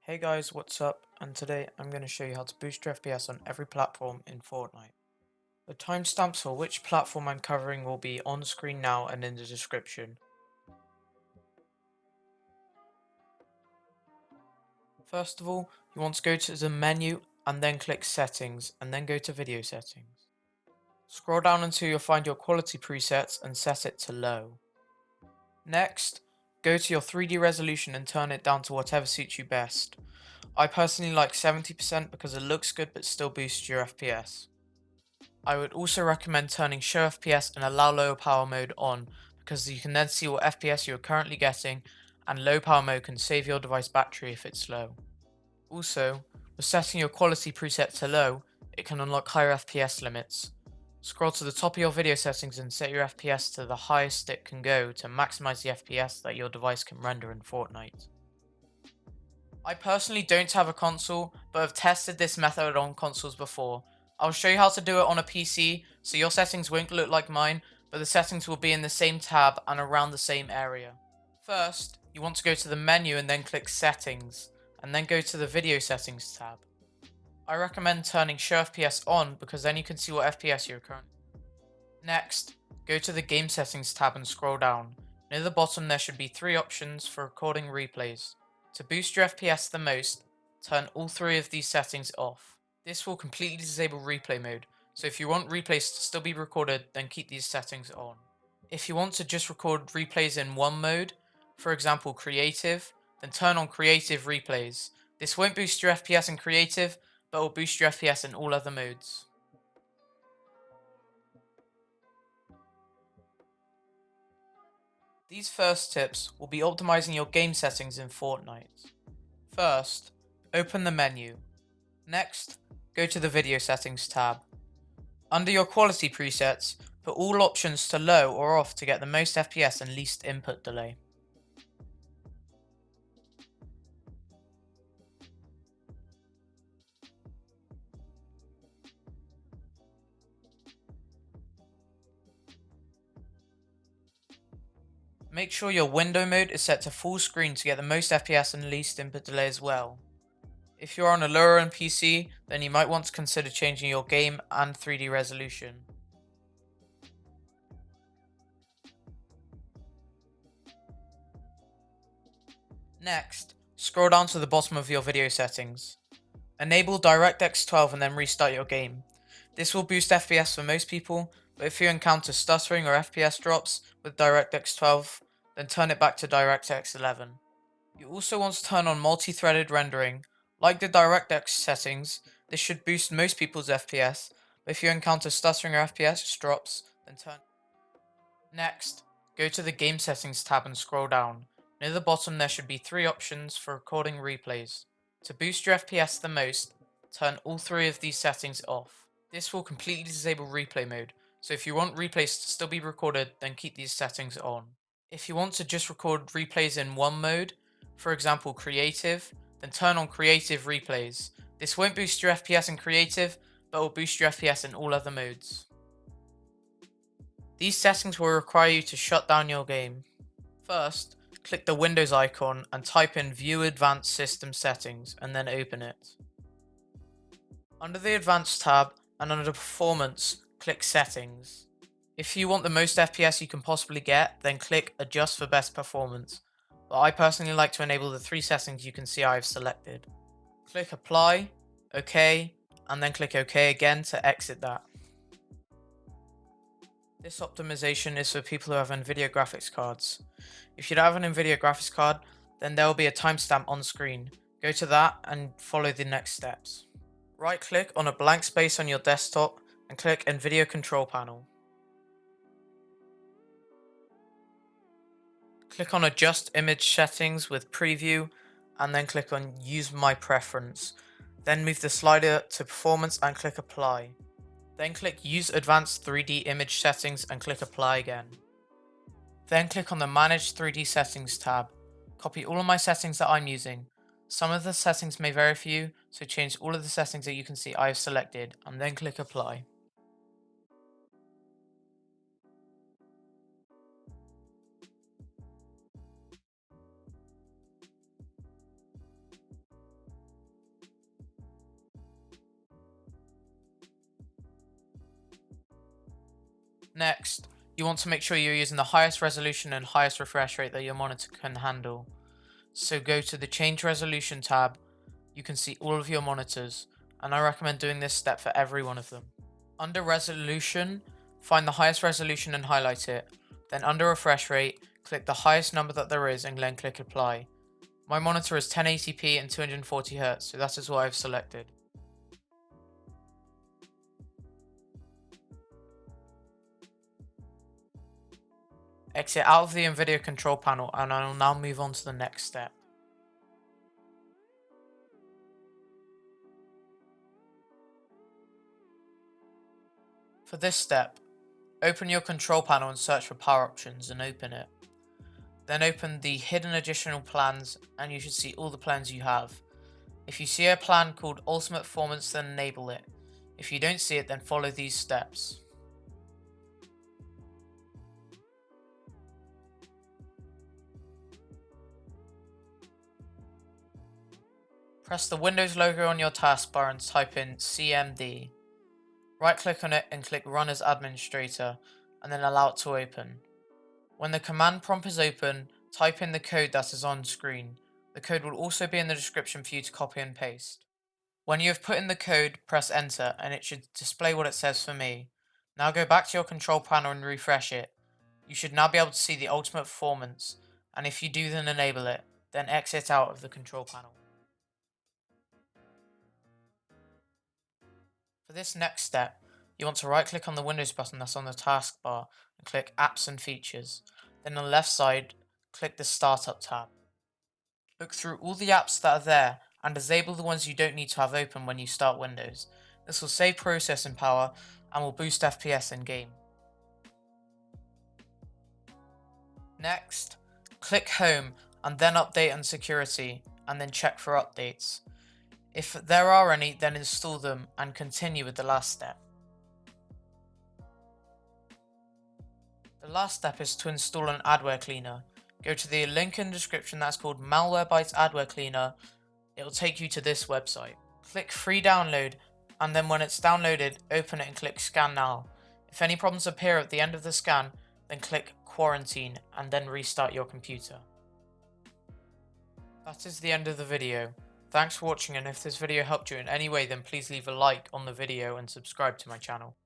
Hey guys, what's up? And today I'm going to show you how to boost your FPS on every platform in Fortnite. The timestamps for which platform I'm covering will be on screen now and in the description. First of all, you want to go to the menu and then click Settings and then go to Video Settings. Scroll down until you'll find your quality presets and set it to low. Next, go to your 3D resolution and turn it down to whatever suits you best. I personally like 70% because it looks good but still boosts your FPS. I would also recommend turning Show FPS and Allow Lower Power Mode on because you can then see what FPS you are currently getting, and low power mode can save your device battery if it's low. Also, with setting your quality preset to low, it can unlock higher FPS limits. Scroll to the top of your video settings and set your FPS to the highest it can go to maximize the FPS that your device can render in Fortnite. I personally don't have a console, but have tested this method on consoles before. I'll show you how to do it on a PC, so your settings won't look like mine, but the settings will be in the same tab and around the same area. First, you want to go to the menu and then click Settings, and then go to the Video Settings tab. I recommend turning Show FPS on because then you can see what FPS you're currently. Next, go to the Game Settings tab and scroll down. Near the bottom there should be three options for recording replays. To boost your FPS the most, turn all three of these settings off. This will completely disable replay mode, so if you want replays to still be recorded, then keep these settings on. If you want to just record replays in one mode, for example creative, then turn on creative replays. This won't boost your FPS in creative, but will boost your FPS in all other modes. These first tips will be optimizing your game settings in Fortnite. First, open the menu. Next, go to the Video Settings tab. Under your quality presets, put all options to low or off to get the most FPS and least input delay. Make sure your window mode is set to full screen to get the most FPS and least input delay as well. If you're on a lower end PC, then you might want to consider changing your game and 3D resolution. Next, scroll down to the bottom of your video settings. Enable DirectX 12 and then restart your game. This will boost FPS for most people, but if you encounter stuttering or FPS drops with DirectX 12, then turn it back to DirectX 11. You also want to turn on multi-threaded rendering. Like the DirectX settings, this should boost most people's FPS, but if you encounter stuttering or FPS drops, then turn. Next, go to the Game Settings tab and scroll down. Near the bottom there should be three options for recording replays. To boost your FPS the most, turn all three of these settings off. This will completely disable replay mode, so if you want replays to still be recorded, then keep these settings on. If you want to just record replays in one mode, for example creative, then turn on creative replays. This won't boost your FPS in creative, but will boost your FPS in all other modes. These settings will require you to shut down your game. First, click the Windows icon and type in View Advanced System Settings and then open it. Under the Advanced tab and under Performance, click Settings. If you want the most FPS you can possibly get, then click Adjust for Best Performance, but I personally like to enable the three settings you can see I have selected. Click Apply, OK, and then click OK again to exit that. This optimization is for people who have NVIDIA graphics cards. If you don't have an NVIDIA graphics card, then there will be a timestamp on screen. Go to that and follow the next steps. Right click on a blank space on your desktop and click NVIDIA Control Panel. Click on Adjust Image Settings with Preview and then click on Use My Preference. Then move the slider to Performance and click Apply. Then click Use Advanced 3D Image Settings and click Apply again. Then click on the Manage 3D Settings tab. Copy all of my settings that I'm using. Some of the settings may vary for you, so change all of the settings that you can see I have selected and then click Apply. Next, you want to make sure you're using the highest resolution and highest refresh rate that your monitor can handle. So go to the Change Resolution tab. You can see all of your monitors, and I recommend doing this step for every one of them. Under Resolution, find the highest resolution and highlight it. Then under Refresh Rate, click the highest number that there is and then click Apply. My monitor is 1080p and 240Hz, so that is what I've selected. Exit out of the NVIDIA control panel, and I will now move on to the next step. For this step, open your control panel and search for power options and open it. Then open the hidden additional plans and you should see all the plans you have. If you see a plan called Ultimate Performance, then enable it. If you don't see it, then follow these steps. Press the Windows logo on your taskbar and type in CMD. Right click on it and click Run as Administrator and then allow it to open. When the command prompt is open, type in the code that is on screen. The code will also be in the description for you to copy and paste. When you have put in the code, press enter and it should display what it says for me. Now go back to your control panel and refresh it. You should now be able to see the ultimate performance, and if you do then enable it, then exit out of the control panel. For this next step, you want to right click on the Windows button that's on the taskbar and click Apps and Features. Then on the left side, click the Startup tab. Look through all the apps that are there and disable the ones you don't need to have open when you start Windows. This will save processing power and will boost FPS in game. Next, click Home and then Update and Security and then check for updates. If there are any, then install them and continue with the last step. The last step is to install an adware cleaner. Go to the link in the description that's called Malwarebytes Adware Cleaner. It will take you to this website. Click Free Download and then when it's downloaded, open it and click Scan Now. If any problems appear at the end of the scan, then click Quarantine and then restart your computer. That is the end of the video. Thanks for watching, and if this video helped you in any way, then please leave a like on the video and subscribe to my channel.